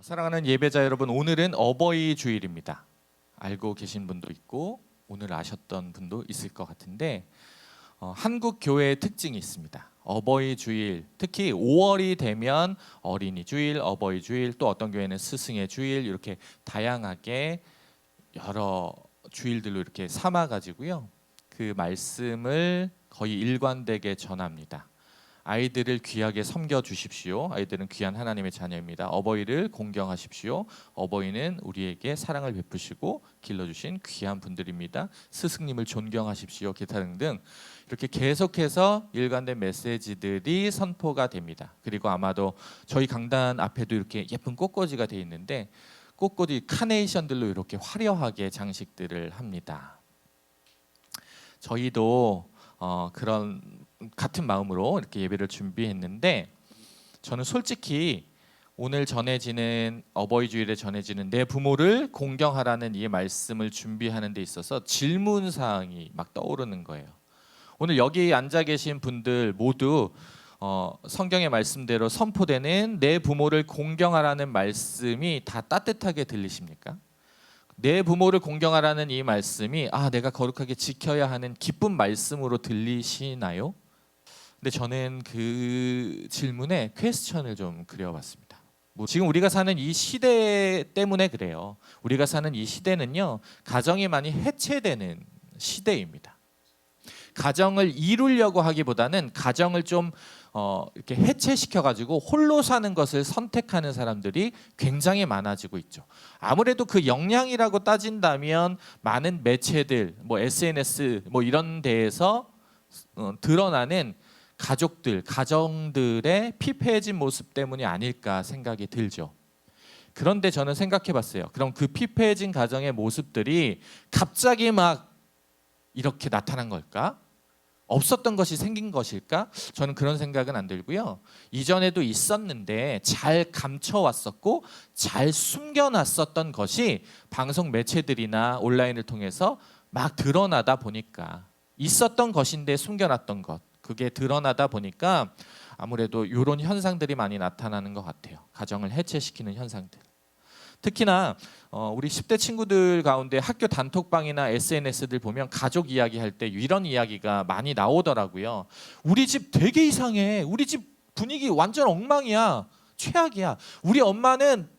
사랑하는 예배자 여러분, 오늘은 어버이 주일입니다. 알고 계신 분도 있고 오늘 아셨던 분도 있을 것 같은데 한국 교회의 특징이 있습니다. 어버이 주일, 특히 5월이 되면 어린이 주일, 어버이 주일, 또 어떤 교회는 스승의 주일, 이렇게 다양하게 여러 주일들로 이렇게 삼아 가지고요. 그 말씀을 거의 일관되게 전합니다. 아이들을 귀하게 섬겨 주십시오. 아이들은 귀한 하나님의 자녀입니다. 어버이를 공경하십시오. 어버이는 우리에게 사랑을 베푸시고 길러주신 귀한 분들입니다. 스승님을 존경하십시오. 기타 등등 이렇게 계속해서 일관된 메시지들이 선포가 됩니다. 그리고 아마도 저희 강단 앞에도 이렇게 예쁜 꽃꽂이가 되어 있는데 꽃꽂이 카네이션들로 이렇게 화려하게 장식들을 합니다. 저희도 그런 같은 마음으로 이렇게 예배를 준비했는데, 저는 솔직히 오늘 전해지는 어버이 주일에 전해지는 내 부모를 공경하라는 이 말씀을 준비하는 데 있어서 질문 사항이 막 떠오르는 거예요. 오늘 여기 앉아 계신 분들 모두 성경의 말씀대로 선포되는 내 부모를 공경하라는 말씀이 다 따뜻하게 들리십니까? 내 부모를 공경하라는 이 말씀이 내가 거룩하게 지켜야 하는 기쁜 말씀으로 들리시나요? 근데 저는 그 질문에 퀘스천을 좀 그려봤습니다. 지금 우리가 사는 이 시대 때문에 그래요. 우리가 사는 이 시대는요, 가정이 많이 해체되는 시대입니다. 가정을 이루려고 하기보다는 가정을 좀 이렇게 해체시켜가지고 홀로 사는 것을 선택하는 사람들이 굉장히 많아지고 있죠. 아무래도 그 역량이라고 따진다면 많은 매체들, SNS 이런 데에서 드러나는 가족들, 가정들의 피폐해진 모습 때문이 아닐까 생각이 들죠. 그런데 저는 생각해봤어요. 그럼 그 피폐해진 가정의 모습들이 갑자기 막 이렇게 나타난 걸까? 없었던 것이 생긴 것일까? 저는 그런 생각은 안 들고요. 이전에도 있었는데 잘 감춰왔었고 잘 숨겨놨었던 것이 방송 매체들이나 온라인을 통해서 막 드러나다 보니까, 있었던 것인데 숨겨놨던 것, 그게 드러나다 보니까 아무래도 이런 현상들이 많이 나타나는 것 같아요. 가정을 해체시키는 현상들. 특히나 우리 10대 친구들 가운데 학교 단톡방이나 SNS들 보면 가족 이야기할 때 이런 이야기가 많이 나오더라고요. 우리 집 되게 이상해. 우리 집 분위기 완전 엉망이야. 최악이야. 우리 엄마는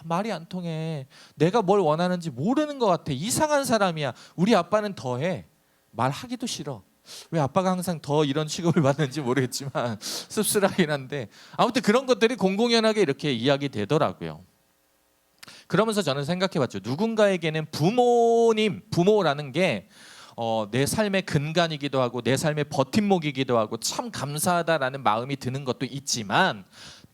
말이 안 통해. 내가 뭘 원하는지 모르는 것 같아. 이상한 사람이야. 우리 아빠는 더해. 말하기도 싫어. 왜 아빠가 항상 더 이런 취급을 받는지 모르겠지만 씁쓸하긴 한데, 아무튼 그런 것들이 공공연하게 이렇게 이야기되더라고요. 그러면서 저는 생각해봤죠. 누군가에게는 부모라는 게 내 삶의 근간이기도 하고 내 삶의 버팀목이기도 하고 참 감사하다라는 마음이 드는 것도 있지만,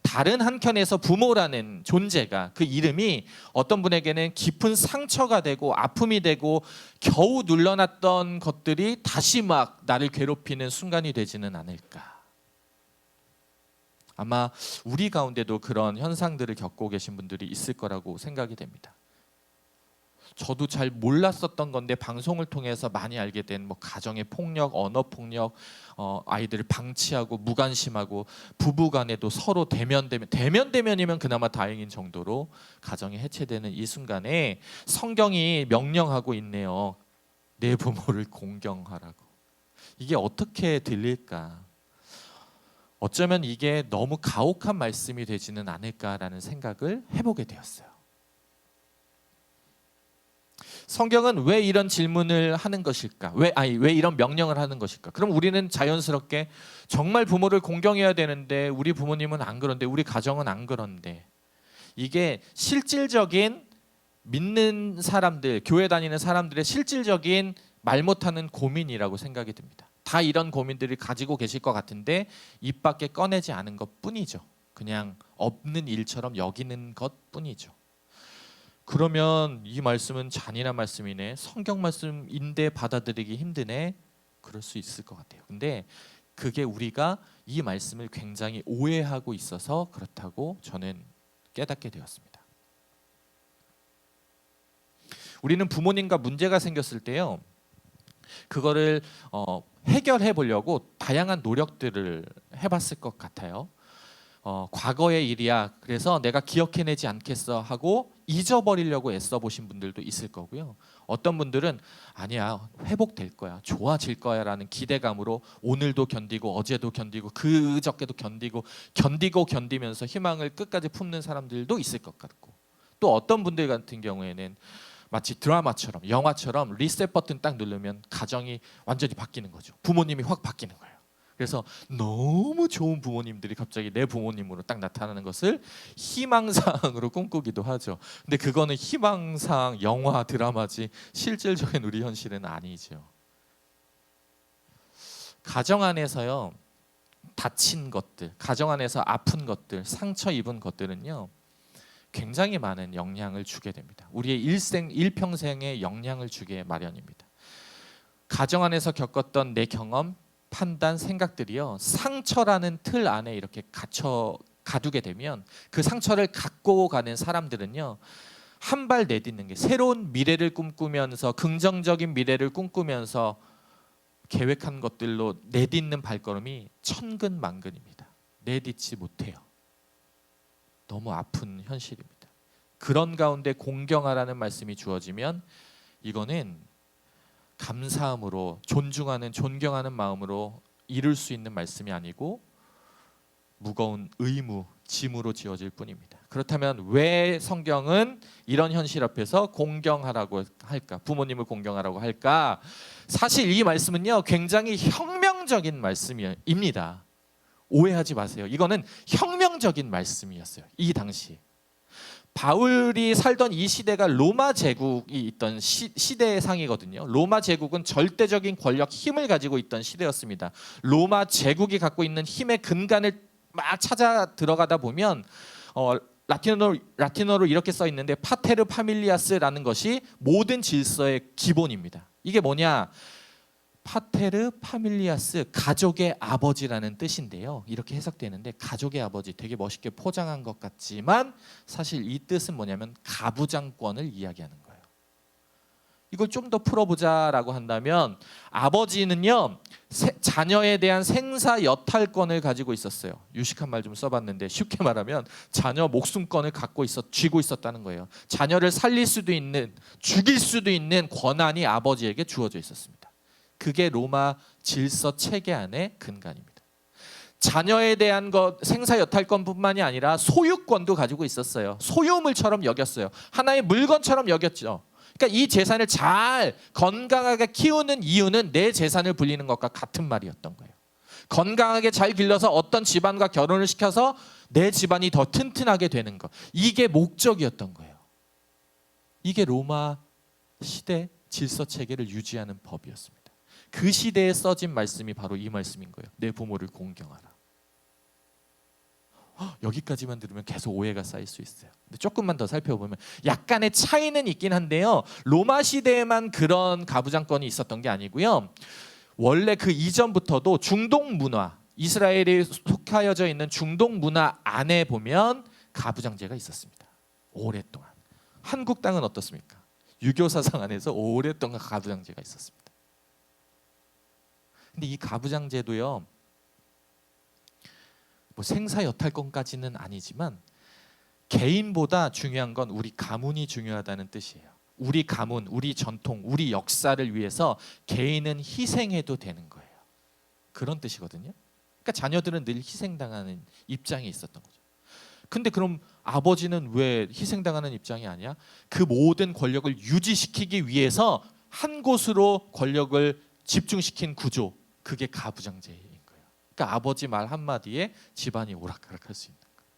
다른 한켠에서 부모라는 존재가, 그 이름이 어떤 분에게는 깊은 상처가 되고 아픔이 되고 겨우 눌러놨던 것들이 다시 막 나를 괴롭히는 순간이 되지는 않을까. 아마 우리 가운데도 그런 현상들을 겪고 계신 분들이 있을 거라고 생각이 됩니다. 저도 잘 몰랐었던 건데 방송을 통해서 많이 알게 된 가정의 폭력, 언어 폭력, 아이들을 방치하고 무관심하고 부부간에도 서로 대면이면 그나마 다행인 정도로 가정이 해체되는 이 순간에 성경이 명령하고 있네요. 내 부모를 공경하라고. 이게 어떻게 들릴까? 어쩌면 이게 너무 가혹한 말씀이 되지는 않을까라는 생각을 해보게 되었어요. 성경은 왜 이런 질문을 하는 것일까? 왜 이런 명령을 하는 것일까? 그럼 우리는 자연스럽게 정말 부모를 공경해야 되는데 우리 부모님은 안 그런데, 우리 가정은 안 그런데, 이게 실질적인 믿는 사람들, 교회 다니는 사람들의 실질적인 말 못하는 고민이라고 생각이 듭니다. 다 이런 고민들을 가지고 계실 것 같은데 입 밖에 꺼내지 않은 것뿐이죠. 그냥 없는 일처럼 여기는 것뿐이죠. 그러면 이 말씀은 잔인한 말씀이네, 성경 말씀인데 받아들이기 힘드네, 그럴 수 있을 것 같아요. 근데 그게 우리가 이 말씀을 굉장히 오해하고 있어서 그렇다고 저는 깨닫게 되었습니다. 우리는 부모님과 문제가 생겼을 때요, 그거를 해결해 보려고 다양한 노력들을 해봤을 것 같아요. 과거의 일이야. 그래서 내가 기억해내지 않겠어 하고 잊어버리려고 애써 보신 분들도 있을 거고요. 어떤 분들은 아니야, 회복될 거야, 좋아질 거야라는 기대감으로 오늘도 견디고 어제도 견디고 그저께도 견디면서 희망을 끝까지 품는 사람들도 있을 것 같고, 또 어떤 분들 같은 경우에는 마치 드라마처럼, 영화처럼 리셋 버튼 딱 누르면 가정이 완전히 바뀌는 거죠. 부모님이 확 바뀌는 거예요. 그래서 너무 좋은 부모님들이 갑자기 내 부모님으로 딱 나타나는 것을 희망사항으로 꿈꾸기도 하죠. 근데 그거는 희망사항, 영화, 드라마지 실질적인 우리 현실은 아니죠. 가정 안에서요, 다친 것들, 가정 안에서 아픈 것들, 상처 입은 것들은요, 굉장히 많은 영향을 주게 됩니다. 우리의 일평생에 영향을 주게 마련입니다. 가정 안에서 겪었던 내 경험, 판단, 생각들이요, 상처라는 틀 안에 이렇게 가두게 되면 그 상처를 갖고 가는 사람들은요, 한 발 내딛는 게, 새로운 미래를 꿈꾸면서, 긍정적인 미래를 꿈꾸면서 계획한 것들로 내딛는 발걸음이 천근만근입니다. 내딛지 못해요. 너무 아픈 현실입니다. 그런 가운데 공경하라는 말씀이 주어지면 이거는 감사함으로, 존중하는, 존경하는 마음으로 이룰 수 있는 말씀이 아니고 무거운 의무, 짐으로 지어질 뿐입니다. 그렇다면 왜 성경은 이런 현실 앞에서 공경하라고 할까? 부모님을 공경하라고 할까? 사실 이 말씀은요, 굉장히 혁명적인 말씀입니다. 오해하지 마세요. 이거는 혁명적인 말씀이었어요. 이 당시 바울이 살던 이 시대가 로마 제국이 있던 시대의 상이거든요. 로마 제국은 절대적인 권력, 힘을 가지고 있던 시대였습니다. 로마 제국이 갖고 있는 힘의 근간을 막 찾아 들어가다 보면 라틴어로 이렇게 써 있는데, 파테르 파밀리아스라는 것이 모든 질서의 기본입니다. 이게 뭐냐? 파테르 파밀리아스, 가족의 아버지라는 뜻인데요. 이렇게 해석되는데, 가족의 아버지, 되게 멋있게 포장한 것 같지만 사실 이 뜻은 뭐냐면 가부장권을 이야기하는 거예요. 이걸 좀 더 풀어보자라고 한다면, 아버지는요, 자녀에 대한 생사 여탈권을 가지고 있었어요. 유식한 말 좀 써봤는데 쉽게 말하면 자녀 목숨권을 쥐고 있었다는 거예요. 자녀를 살릴 수도 있는, 죽일 수도 있는 권한이 아버지에게 주어져 있었습니다. 그게 로마 질서 체계 안의 근간입니다. 자녀에 대한 생사 여탈권뿐만이 아니라 소유권도 가지고 있었어요. 소유물처럼 여겼어요. 하나의 물건처럼 여겼죠. 그러니까 이 재산을 잘 건강하게 키우는 이유는 내 재산을 불리는 것과 같은 말이었던 거예요. 건강하게 잘 길러서 어떤 집안과 결혼을 시켜서 내 집안이 더 튼튼하게 되는 것, 이게 목적이었던 거예요. 이게 로마 시대 질서 체계를 유지하는 법이었습니다. 그 시대에 써진 말씀이 바로 이 말씀인 거예요. 내 부모를 공경하라. 여기까지만 들으면 계속 오해가 쌓일 수 있어요. 근데 조금만 더 살펴보면 약간의 차이는 있긴 한데요, 로마 시대에만 그런 가부장권이 있었던 게 아니고요, 원래 그 이전부터도 중동 문화, 이스라엘이 속하여져 있는 중동 문화 안에 보면 가부장제가 있었습니다. 오랫동안. 한국 땅은 어떻습니까? 유교 사상 안에서 오랫동안 가부장제가 있었습니다. 근데 이 가부장제도요, 뭐 생사 여탈권까지는 아니지만 개인보다 중요한 건 우리 가문이 중요하다는 뜻이에요. 우리 가문, 우리 전통, 우리 역사를 위해서 개인은 희생해도 되는 거예요. 그런 뜻이거든요. 그러니까 자녀들은 늘 희생당하는 입장에 있었던 거죠. 근데 그럼 아버지는 왜 희생당하는 입장이 아니야? 그 모든 권력을 유지시키기 위해서 한 곳으로 권력을 집중시킨 구조, 그게 가부장제인 거예요. 그러니까 아버지 말 한마디에 집안이 오락가락할 수 있는 거예요.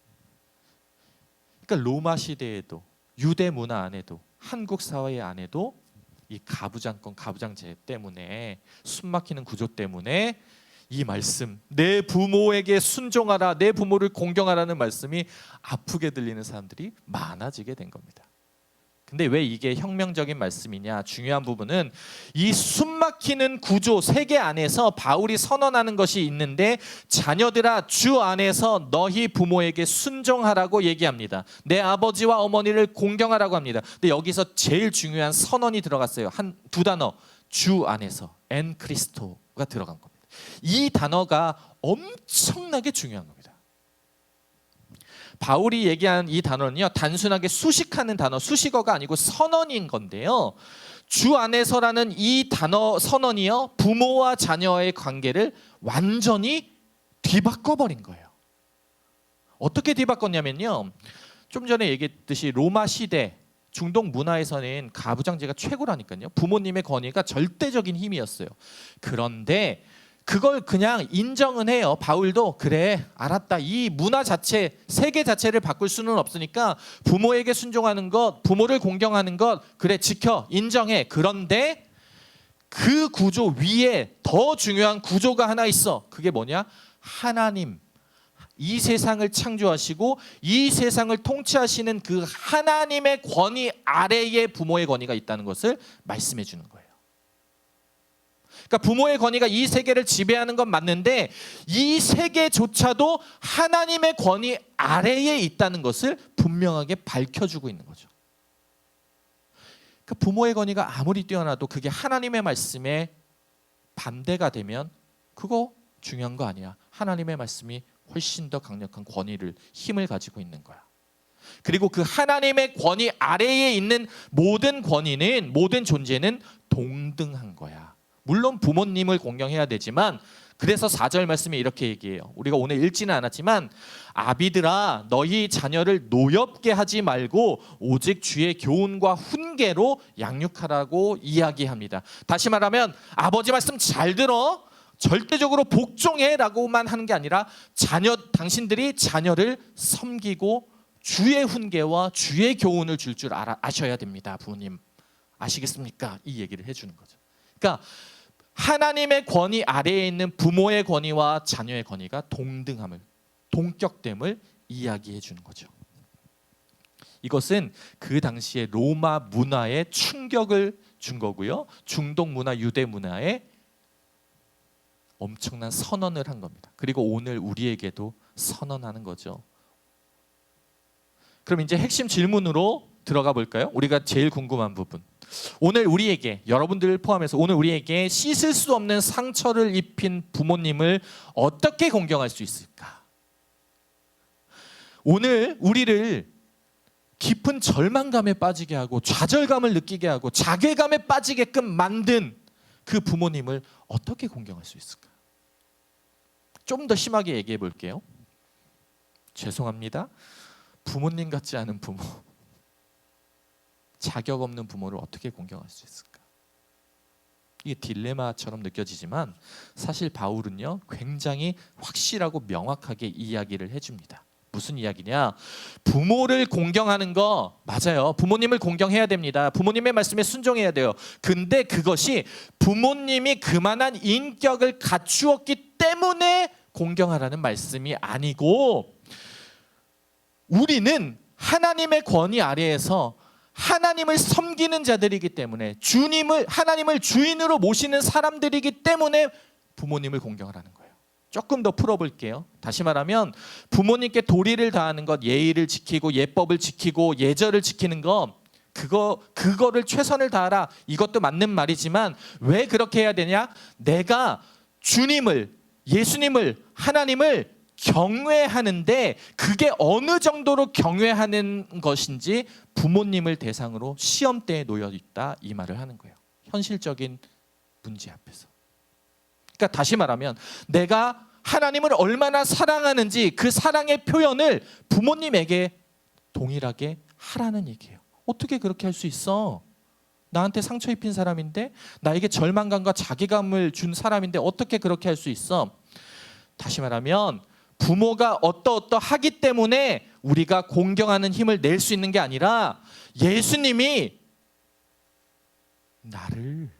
그러니까 로마 시대에도, 유대 문화 안에도, 한국 사회 안에도 이 가부장권, 가부장제 때문에, 숨막히는 구조 때문에 이 말씀, 내 부모에게 순종하라, 내 부모를 공경하라는 말씀이 아프게 들리는 사람들이 많아지게 된 겁니다. 근데 왜 이게 혁명적인 말씀이냐? 중요한 부분은 이 숨막히는 구조, 세계 안에서 바울이 선언하는 것이 있는데, 자녀들아 주 안에서 너희 부모에게 순종하라고 얘기합니다. 내 아버지와 어머니를 공경하라고 합니다. 근데 여기서 제일 중요한 선언이 들어갔어요. 두 단어, 주 안에서, 엔 크리스토가 들어간 겁니다. 이 단어가 엄청나게 중요한 겁니다. 바울이 얘기한 이 단어는요, 단순하게 수식하는 단어, 수식어가 아니고 선언인 건데요. 주 안에서라는 이 단어 선언이요, 부모와 자녀의 관계를 완전히 뒤바꿔버린 거예요. 어떻게 뒤바꿨냐면요, 좀 전에 얘기했듯이 로마 시대 중동 문화에서는 가부장제가 최고라니까요. 부모님의 권위가 절대적인 힘이었어요. 그런데 그걸 그냥 인정은 해요. 바울도 그래, 알았다. 이 문화 자체, 세계 자체를 바꿀 수는 없으니까 부모에게 순종하는 것, 부모를 공경하는 것, 그래, 지켜, 인정해. 그런데 그 구조 위에 더 중요한 구조가 하나 있어. 그게 뭐냐? 하나님, 이 세상을 창조하시고 이 세상을 통치하시는 그 하나님의 권위 아래에 부모의 권위가 있다는 것을 말씀해 주는 거예요. 그러니까 부모의 권위가 이 세계를 지배하는 건 맞는데 이 세계조차도 하나님의 권위 아래에 있다는 것을 분명하게 밝혀주고 있는 거죠. 그러니까 부모의 권위가 아무리 뛰어나도 그게 하나님의 말씀에 반대가 되면 그거 중요한 거 아니야. 하나님의 말씀이 훨씬 더 강력한 권위를, 힘을 가지고 있는 거야. 그리고 그 하나님의 권위 아래에 있는 모든 권위는, 모든 존재는 동등한 거야. 물론 부모님을 공경해야 되지만, 그래서 4절 말씀에 이렇게 얘기해요. 우리가 오늘 읽지는 않았지만, 아비들아 너희 자녀를 노엽게 하지 말고 오직 주의 교훈과 훈계로 양육하라고 이야기합니다. 다시 말하면 아버지 말씀 잘 들어, 절대적으로 복종해라고만 하는 게 아니라 당신들이 자녀를 섬기고 주의 훈계와 주의 교훈을 줄 아셔야 됩니다. 부모님 아시겠습니까? 이 얘기를 해주는 거죠. 그러니까 하나님의 권위 아래에 있는 부모의 권위와 자녀의 권위가 동등함을, 동격됨을 이야기해 주는 거죠. 이것은 그 당시에 로마 문화에 충격을 준 거고요. 중동 문화, 유대 문화에 엄청난 선언을 한 겁니다. 그리고 오늘 우리에게도 선언하는 거죠. 그럼 이제 핵심 질문으로 들어가 볼까요? 우리가 제일 궁금한 부분. 오늘 우리에게, 여러분들을 포함해서 오늘 우리에게 씻을 수 없는 상처를 입힌 부모님을 어떻게 공경할 수 있을까? 오늘 우리를 깊은 절망감에 빠지게 하고 좌절감을 느끼게 하고 자괴감에 빠지게끔 만든 그 부모님을 어떻게 공경할 수 있을까? 좀 더 심하게 얘기해 볼게요. 죄송합니다. 부모님 같지 않은 부모, 자격 없는 부모를 어떻게 공경할 수 있을까? 이게 딜레마처럼 느껴지지만 사실 바울은요, 굉장히 확실하고 명확하게 이야기를 해줍니다. 무슨 이야기냐? 부모를 공경하는 거 맞아요. 부모님을 공경해야 됩니다. 부모님의 말씀에 순종해야 돼요. 근데 그것이 부모님이 그만한 인격을 갖추었기 때문에 공경하라는 말씀이 아니고, 우리는 하나님의 권위 아래에서 하나님을 섬기는 자들이기 때문에, 하나님을 주인으로 모시는 사람들이기 때문에 부모님을 공경하라는 거예요. 조금 더 풀어볼게요. 다시 말하면 부모님께 도리를 다하는 것, 예의를 지키고 예법을 지키고 예절을 지키는 것, 그거를 최선을 다하라, 이것도 맞는 말이지만 왜 그렇게 해야 되냐? 내가 주님을, 예수님을, 하나님을 경외하는데 그게 어느 정도로 경외하는 것인지 부모님을 대상으로 시험대에 놓여 있다, 이 말을 하는 거예요. 현실적인 문제 앞에서. 그러니까 다시 말하면 내가 하나님을 얼마나 사랑하는지 그 사랑의 표현을 부모님에게 동일하게 하라는 얘기예요. 어떻게 그렇게 할 수 있어? 나한테 상처 입힌 사람인데, 나에게 절망감과 자괴감을 준 사람인데 어떻게 그렇게 할 수 있어? 다시 말하면 부모가 어떠하기 때문에 우리가 공경하는 힘을 낼 수 있는 게 아니라, 예수님이 나를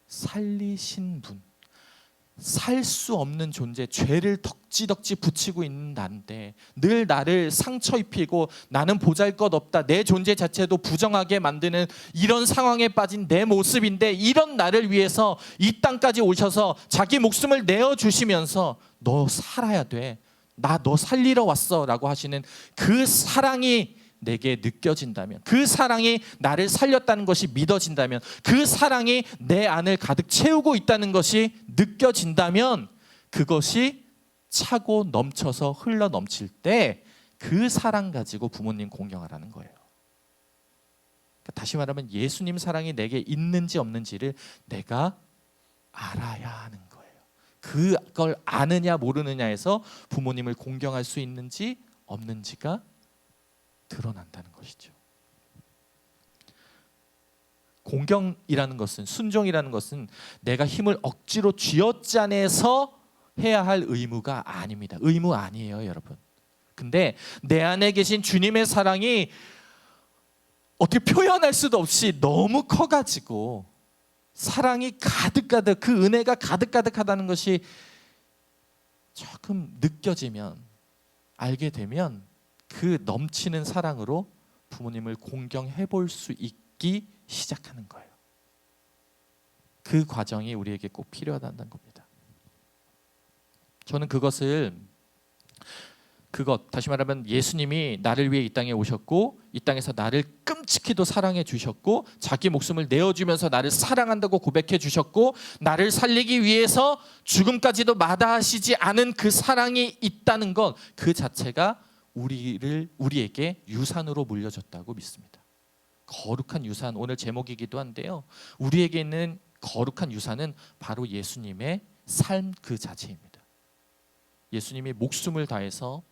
살리신 분, 살 수 없는 존재, 죄를 덕지덕지 붙이고 있는 나인데 늘 나를 상처 입히고 나는 보잘것없다, 내 존재 자체도 부정하게 만드는 이런 상황에 빠진 내 모습인데, 이런 나를 위해서 이 땅까지 오셔서 자기 목숨을 내어주시면서 너 살아야 돼, 나 너 살리러 왔어 라고 하시는 그 사랑이 내게 느껴진다면, 그 사랑이 나를 살렸다는 것이 믿어진다면, 그 사랑이 내 안을 가득 채우고 있다는 것이 느껴진다면, 그것이 차고 넘쳐서 흘러 넘칠 때 그 사랑 가지고 부모님 공경하라는 거예요. 그러니까 다시 말하면 예수님 사랑이 내게 있는지 없는지를 내가 알아야 하는 거예요. 그걸 아느냐 모르느냐에서 부모님을 공경할 수 있는지 없는지가 드러난다는 것이죠. 공경이라는 것은, 순종이라는 것은 내가 힘을 억지로 쥐어짜내서 해야 할 의무가 아닙니다. 의무 아니에요, 여러분. 근데 내 안에 계신 주님의 사랑이 어떻게 표현할 수도 없이 너무 커가지고 사랑이 가득가득, 그 은혜가 가득가득하다는 것이 조금 느껴지면, 알게 되면 그 넘치는 사랑으로 부모님을 공경해 볼 수 있기 시작하는 거예요. 그 과정이 우리에게 꼭 필요하다는 겁니다. 저는 다시 말하면 예수님이 나를 위해 이 땅에 오셨고 이 땅에서 나를 끔찍히도 사랑해 주셨고 자기 목숨을 내어주면서 나를 사랑한다고 고백해 주셨고 나를 살리기 위해서 죽음까지도 마다하시지 않은 그 사랑이 있다는 것, 그 자체가 우리에게 유산으로 물려졌다고 믿습니다. 거룩한 유산, 오늘 제목이기도 한데요, 우리에게 있는 거룩한 유산은 바로 예수님의 삶 그 자체입니다. 예수님이 목숨을 다해서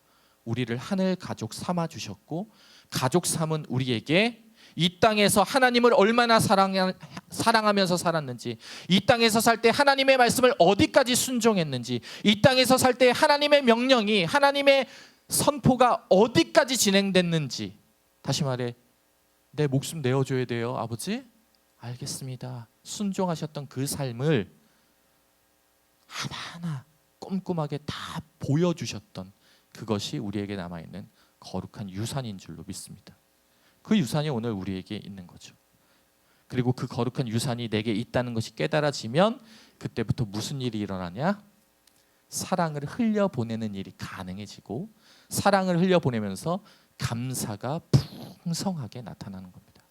우리를 하늘 가족 삼아 주셨고, 가족 삼은 우리에게 이 땅에서 하나님을 얼마나 사랑하면서 살았는지, 이 땅에서 살 때 하나님의 말씀을 어디까지 순종했는지, 이 땅에서 살 때 하나님의 명령이, 하나님의 선포가 어디까지 진행됐는지, 다시 말해 내 목숨 내어줘야 돼요 아버지? 알겠습니다. 순종하셨던 그 삶을 하나하나 꼼꼼하게 다 보여주셨던 그것이 우리에게 남아있는 거룩한 유산인 줄로 믿습니다. 그 유산이 오늘 우리에게 있는 거죠. 그리고 그 거룩한 유산이 내게 있다는 것이 깨달아지면 그때부터 무슨 일이 일어나냐? 사랑을 흘려보내는 일이 가능해지고, 사랑을 흘려보내면서 감사가 풍성하게 나타나는 겁니다.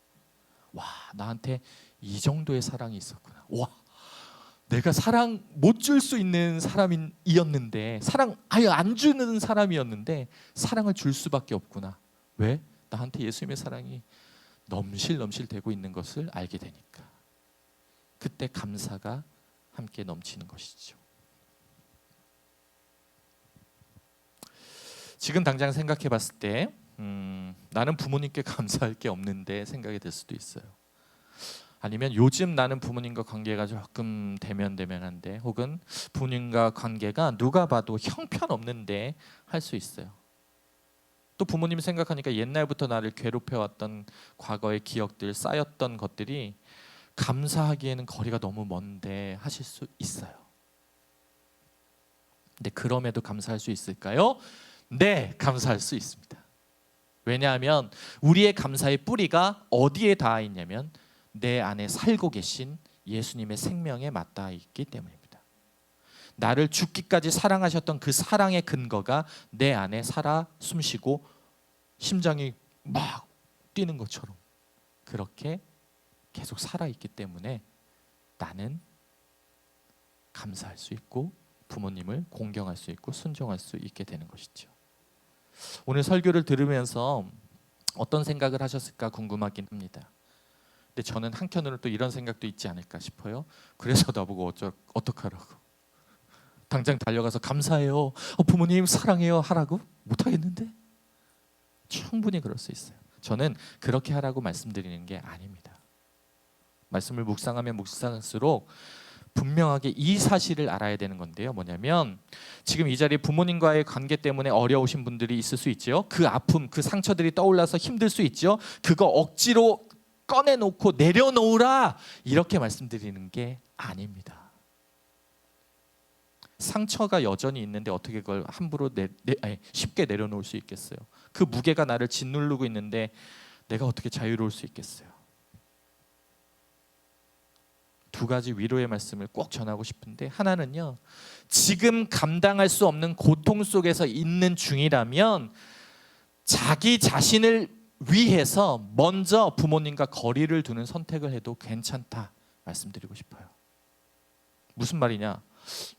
와, 나한테 이 정도의 사랑이 있었구나. 와, 내가 사랑 못 줄 수 있는 사람이었는데, 사랑 아예 안 주는 사람이었는데 사랑을 줄 수밖에 없구나. 왜? 나한테 예수님의 사랑이 넘실넘실 되고 있는 것을 알게 되니까. 그때 감사가 함께 넘치는 것이죠. 지금 당장 생각해 봤을 때 나는 부모님께 감사할 게 없는데 생각이 들 수도 있어요. 아니면 요즘 나는 부모님과 관계가 조금 대면대면한데, 혹은 부모님과 관계가 누가 봐도 형편없는데 할 수 있어요. 또 부모님 생각하니까 옛날부터 나를 괴롭혀왔던 과거의 기억들, 쌓였던 것들이 감사하기에는 거리가 너무 먼데 하실 수 있어요. 근데 그럼에도 감사할 수 있을까요? 네, 감사할 수 있습니다. 왜냐하면 우리의 감사의 뿌리가 어디에 닿아 있냐면 내 안에 살고 계신 예수님의 생명에 맞닿아 있기 때문입니다. 나를 죽기까지 사랑하셨던 그 사랑의 근거가 내 안에 살아 숨쉬고 심장이 막 뛰는 것처럼 그렇게 계속 살아있기 때문에 나는 감사할 수 있고 부모님을 공경할 수 있고 순종할 수 있게 되는 것이죠. 오늘 설교를 들으면서 어떤 생각을 하셨을까 궁금하긴 합니다. 근데 저는 한켠으로 또 이런 생각도 있지 않을까 싶어요. 그래서 나보고 어떡하라고, 당장 달려가서 감사해요, 부모님 사랑해요 하라고? 못하겠는데? 충분히 그럴 수 있어요. 저는 그렇게 하라고 말씀드리는 게 아닙니다. 말씀을 묵상하면 묵상할수록 분명하게 이 사실을 알아야 되는 건데요, 뭐냐면 지금 이 자리에 부모님과의 관계 때문에 어려우신 분들이 있을 수 있죠. 그 아픔, 그 상처들이 떠올라서 힘들 수 있죠. 그거 억지로 꺼내놓고 내려놓으라 이렇게 말씀드리는 게 아닙니다. 상처가 여전히 있는데 어떻게 그걸 함부로 쉽게 내려놓을 수 있겠어요? 그 무게가 나를 짓누르고 있는데 내가 어떻게 자유로울 수 있겠어요? 두 가지 위로의 말씀을 꼭 전하고 싶은데, 하나는요, 지금 감당할 수 없는 고통 속에서 있는 중이라면 자기 자신을 위해서 먼저 부모님과 거리를 두는 선택을 해도 괜찮다 말씀드리고 싶어요. 무슨 말이냐?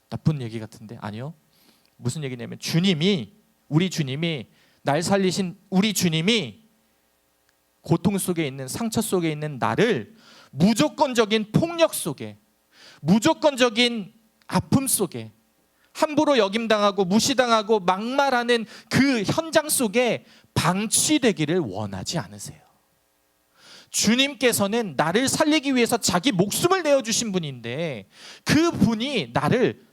나쁜 얘기 같은데? 아니요. 무슨 얘기냐면 우리 주님이 날 살리신 우리 주님이 고통 속에 있는, 상처 속에 있는 나를 무조건적인 폭력 속에, 무조건적인 아픔 속에, 함부로 여김당하고 무시당하고 막말하는 그 현장 속에 방치되기를 원하지 않으세요. 주님께서는 나를 살리기 위해서 자기 목숨을 내어주신 분인데, 그 분이 나를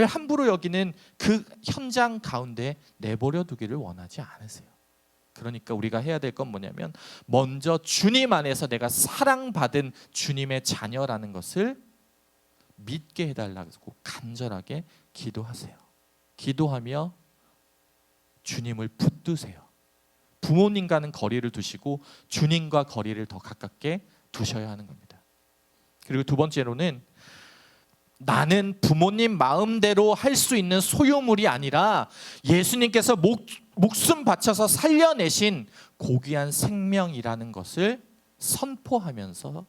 함부로 여기는 그 현장 가운데 내버려 두기를 원하지 않으세요. 그러니까 우리가 해야 될 건 뭐냐면, 먼저 주님 안에서 내가 사랑받은 주님의 자녀라는 것을 믿게 해달라고 간절하게 기도하세요. 기도하며 주님을 붙드세요. 부모님과는 거리를 두시고 주님과 거리를 더 가깝게 두셔야 하는 겁니다. 그리고 두 번째로는, 나는 부모님 마음대로 할 수 있는 소유물이 아니라 예수님께서 목숨 바쳐서 살려내신 고귀한 생명이라는 것을 선포하면서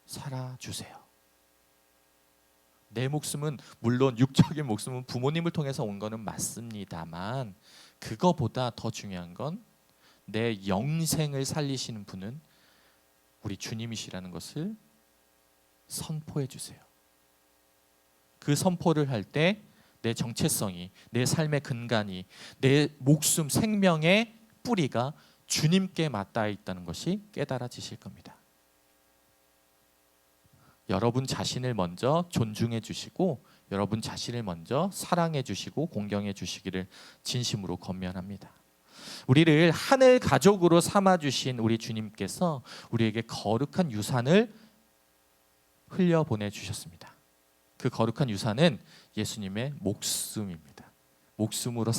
살아주세요. 내 목숨은, 물론 육적인 목숨은 부모님을 통해서 온 거는 맞습니다만, 그거보다 더 중요한 건 내 영생을 살리시는 분은 우리 주님이시라는 것을 선포해 주세요. 그 선포를 할 때 내 정체성이, 내 삶의 근간이, 내 목숨, 생명의 뿌리가 주님께 맞닿아 있다는 것이 깨달아지실 겁니다. 여러분 자신을 먼저 존중해 주시고, 여러분 자신을 먼저 사랑해 주시고 공경해 주시기를 진심으로 권면합니다. 우리를 하늘 가족으로 삼아 주신 우리 주님께서 우리에게 거룩한 유산을 흘려보내 주셨습니다. 그 거룩한 유산은 예수님의 목숨입니다. 목숨으로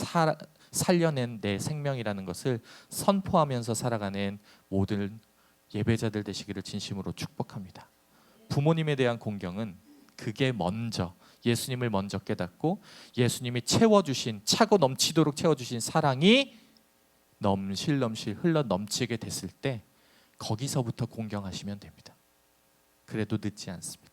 살려낸 내 생명이라는 것을 선포하면서 살아가는 모든 예배자들 되시기를 진심으로 축복합니다. 부모님에 대한 공경은 그게 먼저, 예수님을 먼저 깨닫고 예수님이 채워주신, 차고 넘치도록 채워주신 사랑이 넘실넘실 흘러 넘치게 됐을 때 거기서부터 공경하시면 됩니다. 그래도 늦지 않습니다.